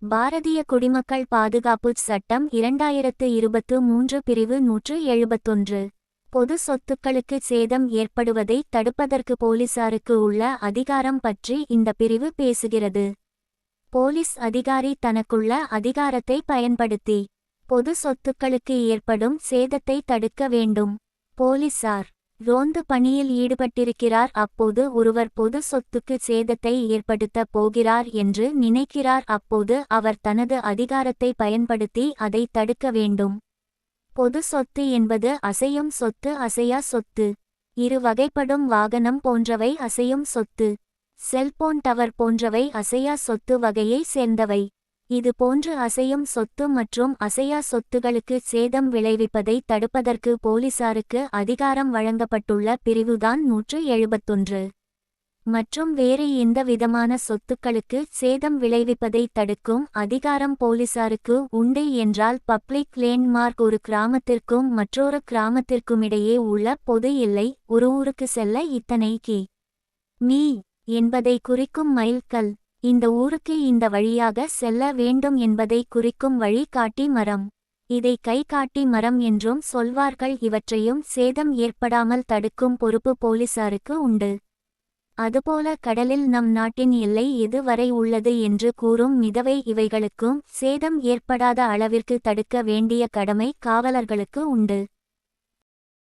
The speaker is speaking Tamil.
பாரதிய குடிமக்கள் பாதுகாப்புச் சட்டம் 2023 பிரிவு 171. பொது சொத்துக்களுக்கு சேதம் ஏற்படுவதை தடுப்பதற்கு போலீசாருக்கு உள்ள அதிகாரம் பற்றி இந்த பிரிவு பேசுகிறது. போலீஸ் அதிகாரி தனக்குள்ள அதிகாரத்தை பயன்படுத்தி பொது சொத்துக்களுக்கு ஏற்படும் சேதத்தை தடுக்க வேண்டும். போலீசார் ரோந்து பணியில் ஈடுபட்டிருக்கிறார். அப்போது ஒருவர் பொது சொத்துக்கு சேதத்தை ஏற்படுத்த போகிறார் என்று நினைக்கிறார். அப்போது அவர் தனது அதிகாரத்தை பயன்படுத்தி அதை தடுக்க வேண்டும். பொது சொத்து என்பது அசையும் சொத்து, அசையா சொத்து. இரு வகைப்படும். வாகனம் போன்றவை அசையும் சொத்து. செல்போன் டவர் போன்றவை அசையா சொத்து வகையை சேர்ந்தவை. இது போன்று அசையும் சொத்து மற்றும் அசையா சொத்துகளுக்கு சேதம் விளைவிப்பதை தடுப்பதற்கு போலீசாருக்கு அதிகாரம் வழங்கப்பட்டுள்ள பிரிவுதான் 171. மற்றும் வேறு எந்த விதமான சொத்துக்களுக்கு சேதம் விளைவிப்பதை தடுக்கும் அதிகாரம் போலீசாருக்கு உண்டு என்றால் பப்ளிக் லேண்ட்மார்க், ஒரு கிராமத்திற்கும் மற்றொரு கிராமத்திற்குமிடையே உள்ள பொது எல்லை, ஒரு ஊருக்கு செல்ல இத்தனை மீ என்பதை குறிக்கும் மைல்கல், இந்த ஊருக்கு இந்த வழியாக செல்ல வேண்டும் என்பதை குறிக்கும் வழி காட்டி மரம், இதை கை காட்டி மரம் என்றும் சொல்வார்கள். இவற்றையும் சேதம் ஏற்படாமல் தடுக்கும் பொறுப்பு போலீசாருக்கு உண்டு. அதுபோல கடலில் நம் நாட்டின் எல்லை எது வரை உள்ளது என்று கூறும் மிதவை, இவைகளுக்கும் சேதம் ஏற்படாத அளவிற்கு தடுக்க வேண்டிய கடமை காவலர்களுக்கு உண்டு.